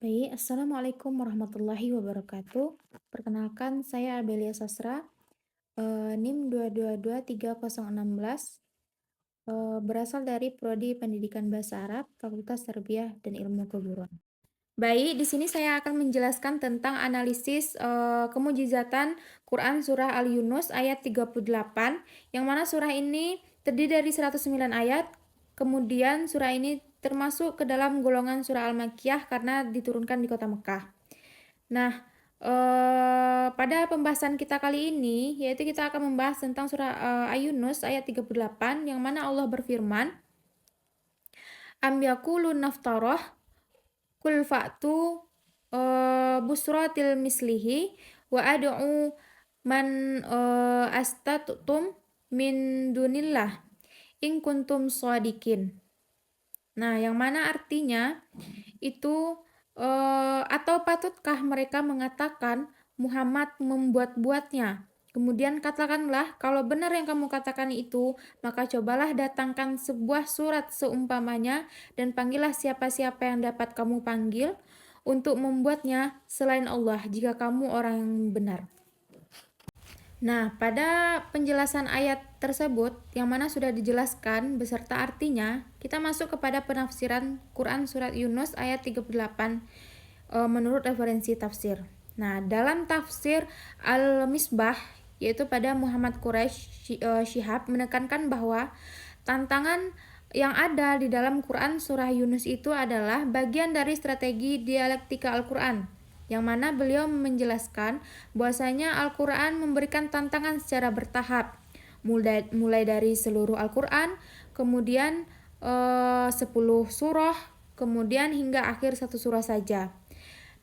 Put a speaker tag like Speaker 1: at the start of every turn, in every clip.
Speaker 1: Baik, Assalamualaikum warahmatullahi wabarakatuh. Perkenalkan, saya Abelia Sastra, NIM 2223016, berasal dari Prodi Pendidikan Bahasa Arab, Fakultas Tarbiyah dan Ilmu Keguruan. Baik, di sini saya akan menjelaskan tentang analisis kemujizatan Quran Surah Al-Yunus ayat 38, yang mana surah ini terdiri dari 109 ayat. Kemudian surah ini termasuk ke dalam golongan surah Al-Makkiyah karena diturunkan di kota Mekah. Nah, pada pembahasan kita kali ini, yaitu kita akan membahas tentang surah Al-Yunus ayat 38, yang mana Allah berfirman, Am yakulun naftarah kul fa'tu busratil mislihi wa ad'u man astatum min dunillah in kuntum shadikin. Nah, yang mana artinya itu atau patutkah mereka mengatakan Muhammad membuat-buatnya? Kemudian katakanlah, kalau benar yang kamu katakan itu, maka cobalah datangkan sebuah surat seumpamanya dan panggillah siapa-siapa yang dapat kamu panggil untuk membuatnya selain Allah jika kamu orang yang benar. Nah, pada penjelasan ayat tersebut yang mana sudah dijelaskan beserta artinya, kita masuk kepada penafsiran Quran surat Yunus ayat 38 menurut referensi tafsir. Nah, dalam tafsir Al-Misbah yaitu pada Muhammad Quraisy Shihab menekankan bahwa tantangan yang ada di dalam Quran surah Yunus itu adalah bagian dari strategi dialektika Al-Quran, yang mana beliau menjelaskan bahwasanya Al-Quran memberikan tantangan secara bertahap, mulai dari seluruh Al-Quran, kemudian 10 surah, kemudian hingga akhir satu surah saja.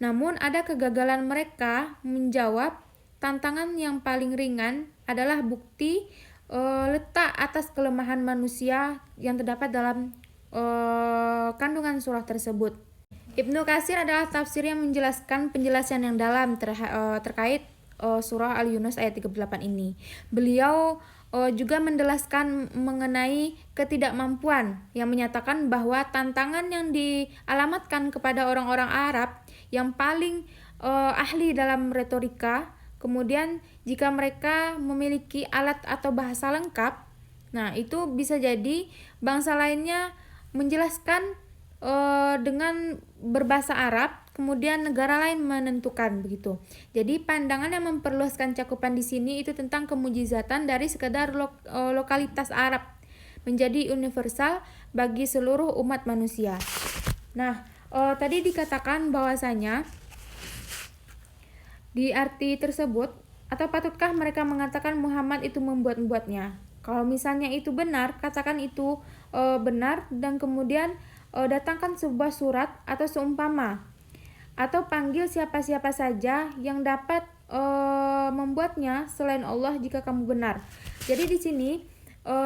Speaker 1: Namun ada kegagalan mereka menjawab tantangan yang paling ringan adalah bukti letak atas kelemahan manusia yang terdapat dalam kandungan surah tersebut. Ibnu Katsir adalah tafsir yang menjelaskan penjelasan yang dalam terkait surah Al-Yunus ayat 38 ini. Beliau juga menjelaskan mengenai ketidakmampuan yang menyatakan bahwa tantangan yang dialamatkan kepada orang-orang Arab yang paling ahli dalam retorika, kemudian jika mereka memiliki alat atau bahasa lengkap, nah itu bisa jadi bangsa lainnya menjelaskan dengan berbahasa Arab, kemudian negara lain menentukan begitu. Jadi pandangan yang memperluaskan cakupan di sini itu tentang kemujizatan dari sekedar lokalitas Arab menjadi universal bagi seluruh umat manusia. Nah, tadi dikatakan bahwasanya di arti tersebut, atau patutkah mereka mengatakan Muhammad itu membuat-buatnya? Kalau misalnya itu benar, katakan itu benar dan kemudian datangkan sebuah surat atau seumpama, atau panggil siapa-siapa saja yang dapat membuatnya selain Allah jika kamu benar. Jadi di sini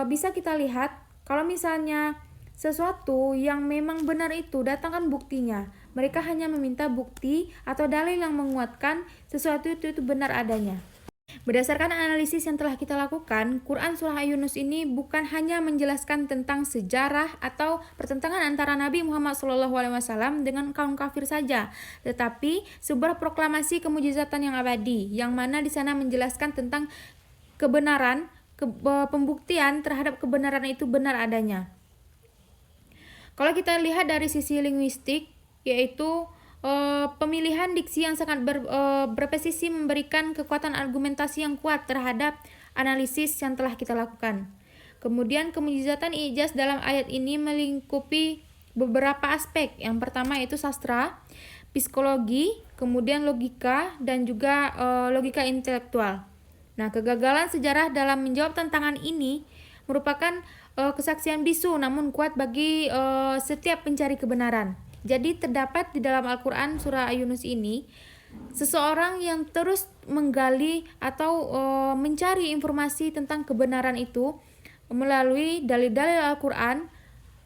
Speaker 1: bisa kita lihat kalau misalnya sesuatu yang memang benar itu datangkan buktinya. Mereka hanya meminta bukti atau dalil yang menguatkan sesuatu itu benar adanya. Berdasarkan analisis yang telah kita lakukan, Quran Surah Yunus ini bukan hanya menjelaskan tentang sejarah atau pertentangan antara Nabi Muhammad SAW dengan kaum kafir saja, tetapi sebuah proklamasi kemujizatan yang abadi, yang mana di sana menjelaskan tentang kebenaran, pembuktian terhadap kebenaran itu benar adanya. Kalau kita lihat dari sisi linguistik, yaitu pemilihan diksi yang sangat berpresisi memberikan kekuatan argumentasi yang kuat terhadap analisis yang telah kita lakukan. Kemudian kemujizatan ijaz dalam ayat ini melingkupi beberapa aspek. Yang pertama yaitu sastra, psikologi, kemudian logika, dan juga logika intelektual. Nah, kegagalan sejarah dalam menjawab tantangan ini merupakan kesaksian bisu namun kuat bagi setiap pencari kebenaran. Jadi terdapat di dalam Al-Quran surah Yunus ini seseorang yang terus menggali atau mencari informasi tentang kebenaran itu melalui dalil-dalil Al-Quran,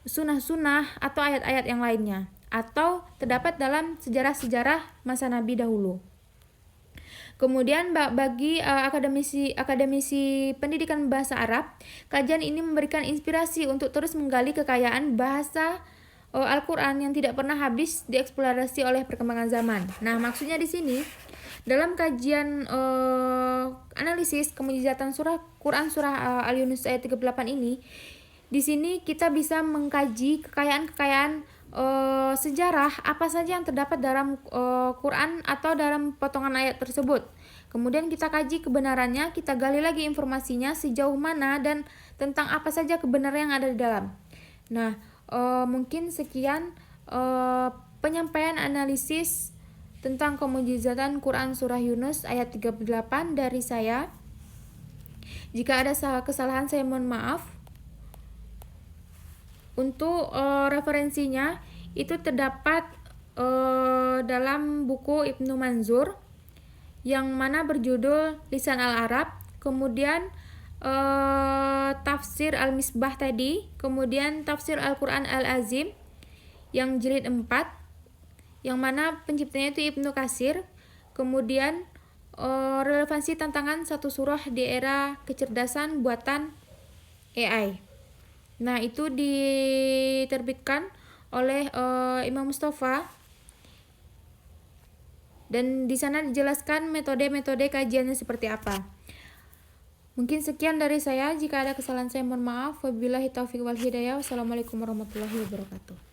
Speaker 1: sunnah-sunnah atau ayat-ayat yang lainnya, atau terdapat dalam sejarah-sejarah masa Nabi dahulu. Kemudian bagi akademisi pendidikan bahasa Arab, kajian ini memberikan inspirasi untuk terus menggali kekayaan bahasa Al-Quran yang tidak pernah habis dieksplorasi oleh perkembangan zaman. Nah, maksudnya di sini dalam kajian analisis kemujizatan Quran surah Al-Yunus ayat 38 ini, di sini kita bisa mengkaji kekayaan-kekayaan sejarah apa saja yang terdapat dalam Quran atau dalam potongan ayat tersebut. Kemudian kita kaji kebenarannya, kita gali lagi informasinya sejauh mana dan tentang apa saja kebenaran yang ada di dalam. Nah, mungkin sekian penyampaian analisis tentang kemujizatan Quran surah Yunus ayat 38 dari saya. Jika ada kesalahan saya mohon maaf. Untuk referensinya itu terdapat dalam buku Ibnu Manzur yang mana berjudul Lisan Al-Arab, kemudian tafsir Al-Misbah tadi, kemudian tafsir Al-Quran Al-Azim yang jilid 4 yang mana penciptanya itu Ibnu Katsir, kemudian relevansi tantangan satu surah di era kecerdasan buatan AI. Nah, itu diterbitkan oleh Imam Mustafa, dan di sana dijelaskan metode-metode kajiannya seperti apa. Mungkin sekian dari saya. Jika ada kesalahan saya mohon maaf. Wabillahi taufiq wal hidayah. Wassalamualaikum warahmatullahi wabarakatuh.